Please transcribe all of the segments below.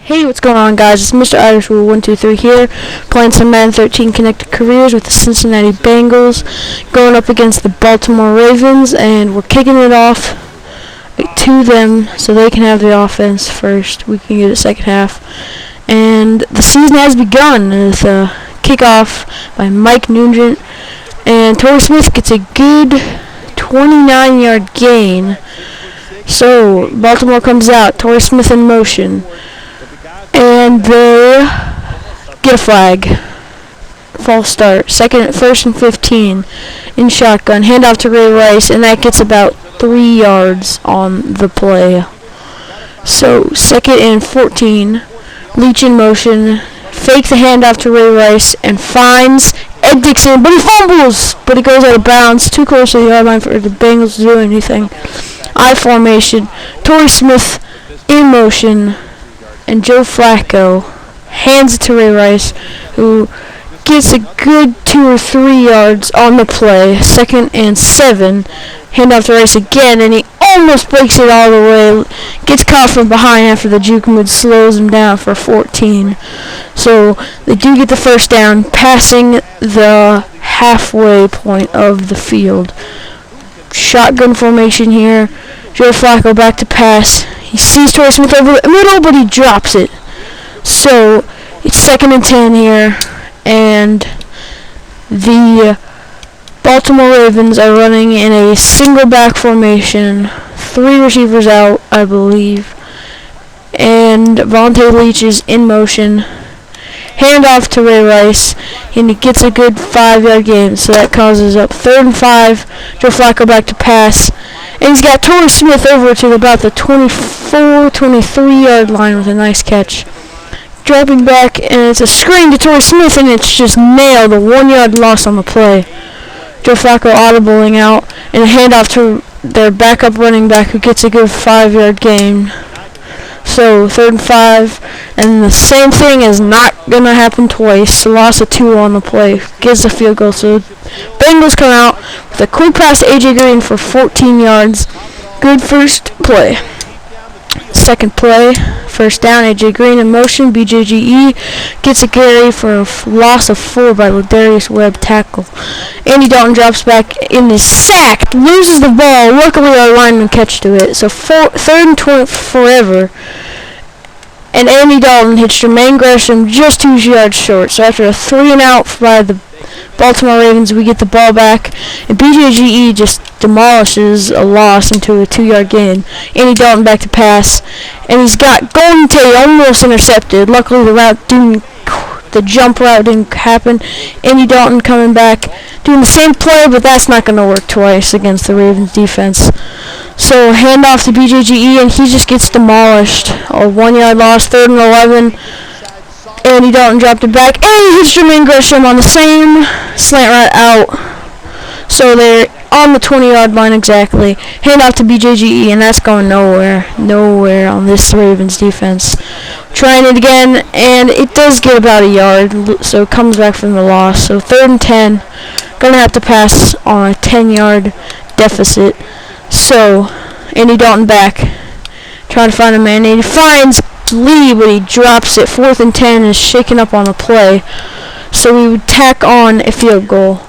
Hey, what's going on, guys? It's Mr. Irish Rule 123 here, playing some Madden 13 Connected Careers with the Cincinnati Bengals, going up against the Baltimore Ravens, and we're kicking it off to them so they can have the offense first. We can get it second half. And the season has begun with a kickoff by Mike Nugent, and Torrey Smith gets a good 29-yard gain. So Baltimore comes out, Torrey Smith in motion, and they get a flag. False start. First and 15 in shotgun. Handoff to Ray Rice, and that gets about 3 yards on the play. So second and 14. Leach in motion. Fake the handoff to Ray Rice and finds Ed Dixon, but he fumbles. But it goes out of bounds. Too close to the yard line for the Bengals to do anything. I formation. Torrey Smith in motion. And Joe Flacco hands it to Ray Rice, who gets a good 2 or 3 yards on the play. Second and 7. Handoff to Rice again, and he almost breaks it all the way. Gets caught from behind after the juke move slows him down for 14. So they do get the first down, passing the halfway point of the field. Shotgun formation here. Joe Flacco back to pass. He sees Torrey Smith over the middle, but he drops it. So it's second and 10 here, and the Baltimore Ravens are running in a single back formation. 3 receivers out, I believe. And Vontae Leach is in motion. Handoff to Ray Rice, and he gets a good 5-yard gain, so that causes up 3rd and 5. Joe Flacco back to pass, and he's got Torrey Smith over to about the 24, 23-yard line with a nice catch. Dropping back, and it's a screen to Torrey Smith, and it's just nailed, a 1-yard loss on the play. Joe Flacco audibling out, and a handoff to their backup running back, who gets a good 5-yard gain. So 3rd and 5, and the same thing is not going to happen twice. A loss of 2 on the play. Gets the field goal. So Bengals come out with a quick pass to A.J. Green for 14 yards. Good first play. Second play, first down, A.J. Green in motion. BJGE gets a carry for a loss of 4 by Ladarius Webb tackle. Andy Dalton drops back in the sack, loses the ball. Luckily our lineman catch to it. So 3rd and 20 forever. And Andy Dalton hits Jermaine Gresham just 2 yards short. So after a 3 and out by the Baltimore Ravens, we get the ball back, and BJGE just demolishes a loss into a 2-yard gain. Andy Dalton back to pass, and he's got Golden Tate almost intercepted. Luckily the jump route didn't happen. Andy Dalton coming back, doing the same play, but that's not going to work twice against the Ravens defense. So handoff to BJGE, and he just gets demolished. A 1-yard loss, 3rd and 11. Andy Dalton dropped it back, and he hits Jermaine Gresham on the same slant right out. So they're on the 20-yard line exactly. Handoff to BJGE, and that's going nowhere on this Ravens defense. Trying it again, and it does get about a yard, so it comes back from the loss. So 3rd and 10, gonna have to pass on a 10-yard deficit. So Andy Dalton back, trying to find a man, and he finds Lee, but he drops it. 4th and 10 is shaken up on the play, so we would tack on a field goal.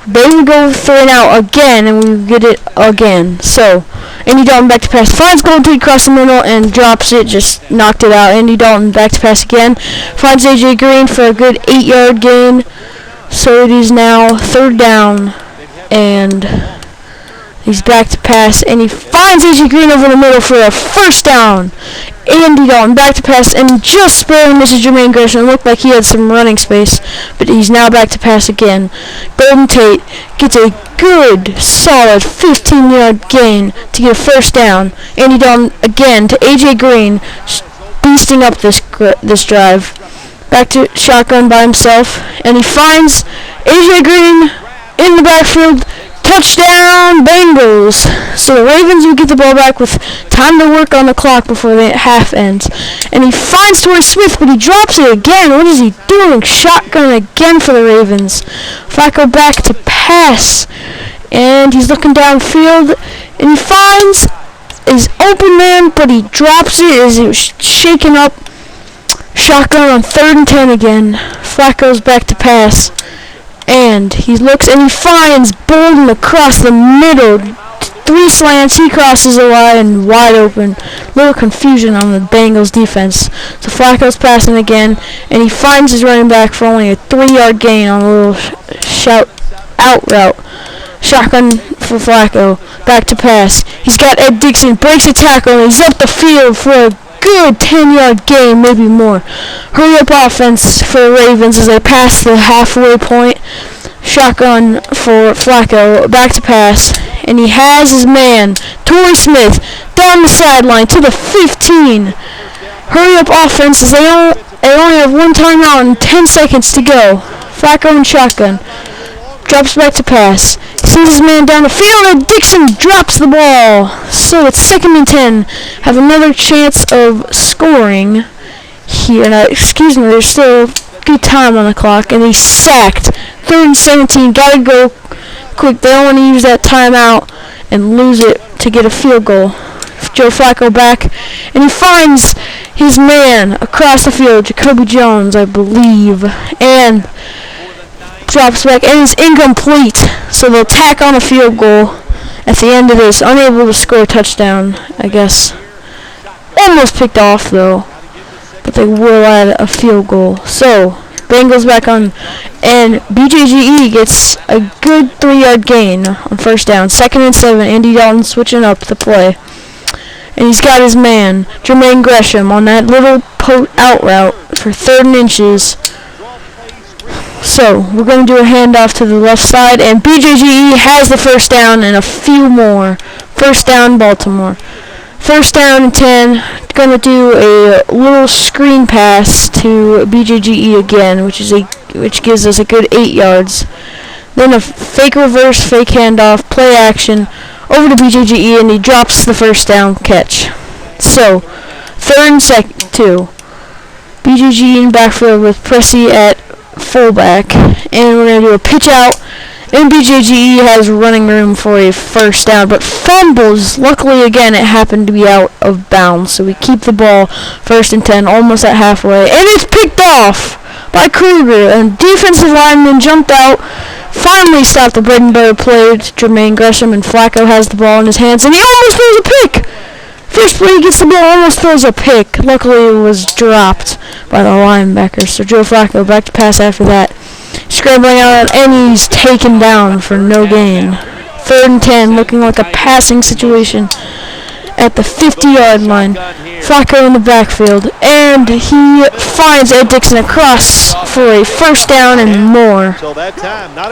They would go 3 and out again, and we would get it again. So Andy Dalton back to pass, finds Golden Tate across the middle and drops it, just knocked it out. Andy Dalton back to pass again, finds A.J. Green for a good 8-yard gain. So it is now 3rd down, and he's back to pass, and he finds A.J. Green over the middle for a first down. Andy Dalton back to pass, and just barely misses Jermaine Gresham. It looked like he had some running space, but he's now back to pass again. Golden Tate gets a good, solid 15-yard gain to get a first down. Andy Dalton again to A.J. Green, beasting up this drive. Back to shotgun by himself, and he finds A.J. Green in the backfield. Touchdown, Bengals! So the Ravens will get the ball back with time to work on the clock before the half ends. And he finds Torrey Smith, but he drops it again. What is he doing? Shotgun again for the Ravens. Flacco back to pass. And he's looking downfield, and he finds his open man, but he drops it as it was shaken up. Shotgun on 3rd and 10 again. Flacco's back to pass. And he looks and he finds Bolden across the middle. 3 slants, he crosses the line wide open. Little confusion on the Bengals defense. So Flacco's passing again, and he finds his running back for only a 3-yard gain on a little shout out route. Shotgun for Flacco. Back to pass. He's got Ed Dixon, breaks a tackle, and he's up the field for a good 10-yard gain, maybe more. Hurry up offense for the Ravens as they pass the halfway point. Shotgun for Flacco, back to pass, and he has his man, Torrey Smith, down the sideline to the 15. Hurry up offense as they only have 1 timeout and 10 seconds to go. Flacco and shotgun. Drops back to pass. Sees his man down the field, and Dixon drops the ball. So it's 2nd and 10. Have another chance of scoring here. Now, excuse me, there's still good time on the clock, and he's sacked. 3rd and 17. Gotta go quick. They don't want to use that timeout and lose it to get a field goal. Joe Flacco back, and he finds his man across the field, Jacoby Jones, I believe, and drops back, and it's incomplete. So they'll tack on a field goal at the end of this. Unable to score a touchdown, I guess. Almost picked off, though. But they will add a field goal. So, Bengals back on, and BJGE gets a good 3-yard gain on 1st down. 2nd and 7, Andy Dalton switching up the play. And he's got his man, Jermaine Gresham, on that little out route for 3rd and inches. So, we're going to do a handoff to the left side, and BJGE has the 1st down and a few more. 1st down, Baltimore. 1st down and 10. Going to do a little screen pass to BJGE again, which gives us a good 8 yards. Then a fake reverse, fake handoff, play action over to BJGE, and he drops the 1st down catch. So, 3rd and 2. BJGE in backfield with Pressey at fullback, and we're going to do a pitch out, and BJGE has running room for a 1st down, but fumbles. Luckily, again, it happened to be out of bounds, so we keep the ball. 1st and 10, almost at halfway, and it's picked off by Kruger, and defensive lineman jumped out, finally stopped the bread and butter play to Jermaine Gresham, and Flacco has the ball in his hands, and he almost throws a pick. First play he gets the ball, almost throws a pick. Luckily, it was dropped by the linebacker. So Joe Flacco back to pass after that. Scrambling out, and he's taken down for no gain. 3rd and 10, looking like a passing situation at the 50-yard line. Flacco in the backfield, and he finds Ed Dixon across for a 1st down and more.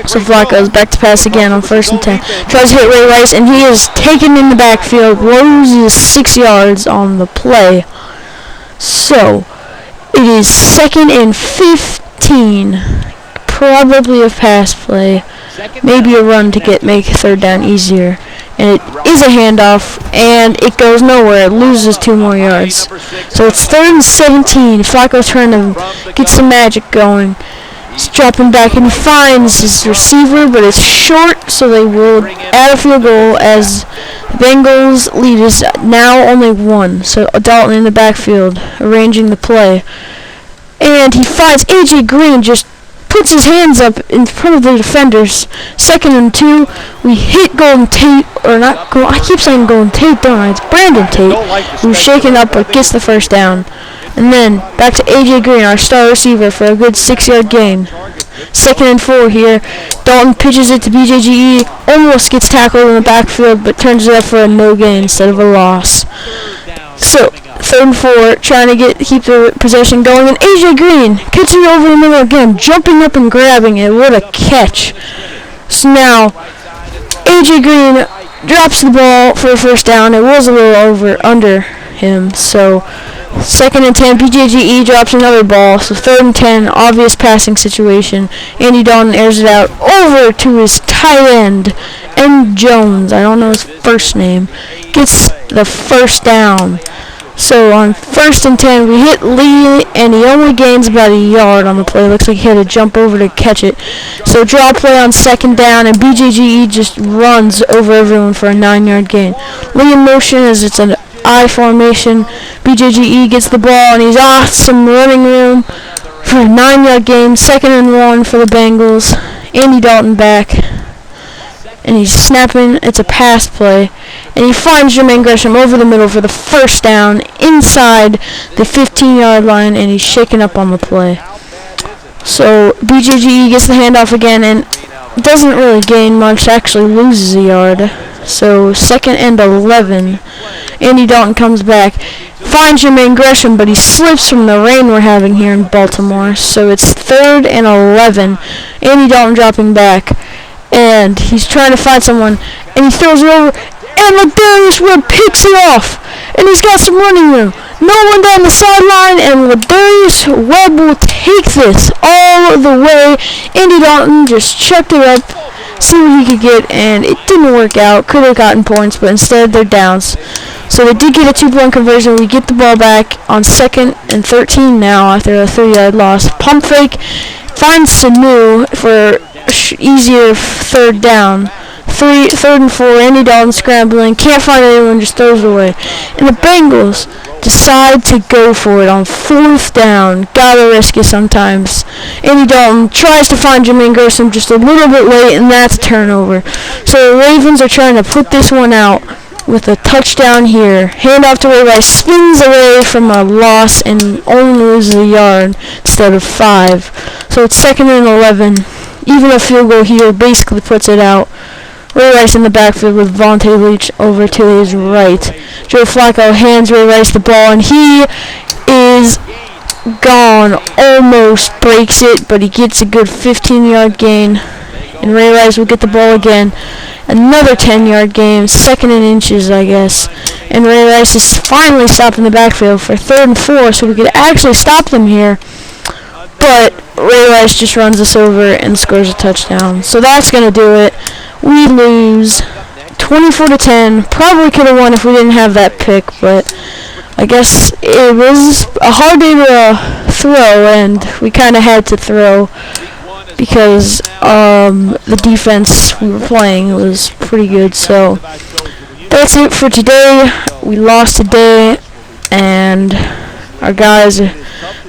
So Flacco's back to pass again on 1st and 10. Tries to hit Ray Rice, and he is taken in the backfield, loses 6 yards on the play. So it is 2nd and 15. Probably a pass play, maybe a run to make 3rd down easier. And it is a handoff, and it goes nowhere. It loses 2 more yards. So it's 3rd and 17. Flacco's trying to get some magic going. He's dropping back, and he finds his receiver, but it's short, so they will add a field goal as the Bengals lead is now only 1. So Dalton in the backfield, arranging the play. And he finds A.J. Green, just puts his hands up in front of the defenders. 2nd and 2. We hit Golden Tate, or not. I keep saying Golden Tate, don't I? It's Brandon Tate, who's shaken up but gets the 1st down. And then back to A.J. Green, our star receiver, for a good 6-yard gain. 2nd and 4 here. Dalton pitches it to BJGE, almost gets tackled in the backfield, but turns it up for a no gain instead of a loss. So 3rd and 4, trying to keep the possession going, and A.J. Green catching it over the middle again, jumping up and grabbing it. What a catch. So now, A.J. Green drops the ball for a 1st down. It was a little under him, so 2nd and 10, BJGE drops another ball, so 3rd and 10, obvious passing situation. Andy Dalton airs it out over to his tight end, M. Jones, I don't know his first name, gets the 1st down. So on 1st and 10, we hit Lee, and he only gains about a yard on the play. Looks like he had to jump over to catch it. So draw play on 2nd down, and BJGE just runs over everyone for a 9-yard gain. Lee in motion as it's an I formation. BJGE gets the ball, and he's off some running room for a 9-yard gain. 2nd and 1 for the Bengals. Andy Dalton back. And he's snapping. It's a pass play. And he finds Jermaine Gresham over the middle for the 1st down inside the 15-yard line, and he's shaken up on the play. So BJGE gets the handoff again and doesn't really gain much, actually loses a yard. So 2nd and 11. Andy Dalton comes back, finds Jermaine Gresham, but he slips from the rain we're having here in Baltimore. So it's 3rd and 11. Andy Dalton dropping back. And he's trying to find someone, and he throws it over, and Ladarius Webb picks it off, and he's got some running room. No one down the sideline, and Ladarius Webb will take this all the way. Andy Dalton just checked it up, see what he could get, and it didn't work out. Could have gotten points, but instead they're downs. So they did get a 2-point conversion. We get the ball back on 2nd and 13 now after a 3-yard loss. Pump fake, finds Sanu for easier 3rd down. 3rd and 4, Andy Dalton scrambling, can't find anyone, just throws it away. And the Bengals decide to go for it on 4th down. Gotta risk it sometimes. Andy Dalton tries to find Jermaine Gresham just a little bit late, and that's a turnover. So the Ravens are trying to put this one out with a touchdown here. Handoff to Ray Rice, spins away from a loss and only loses a yard instead of 5. So it's 2nd and 11. Even a field goal here basically puts it out. Ray Rice in the backfield with Vontae Leach over to his right. Joe Flacco hands Ray Rice the ball, and he is gone. Almost breaks it, but he gets a good 15-yard gain. And Ray Rice will get the ball again. Another 10-yard gain, 2nd and inches, I guess. And Ray Rice is finally stopped in the backfield for 3rd and 4, so we could actually stop them here. But Ray Rice just runs us over and scores a touchdown. So that's going to do it. We lose 24-10. Probably could have won if we didn't have that pick, but I guess it was a hard day to throw, and we kind of had to throw because the defense we were playing was pretty good. So that's it for today. We lost today, and our guys are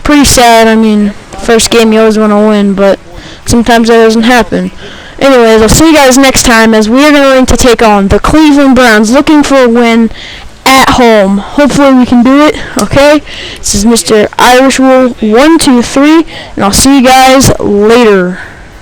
pretty sad. I mean, first game you always want to win, but sometimes that doesn't happen. Anyways, I'll see you guys next time as we are going to take on the Cleveland Browns, looking for a win at home. Hopefully we can do it, okay? This is Mr. Irish Wool 123, and I'll see you guys later.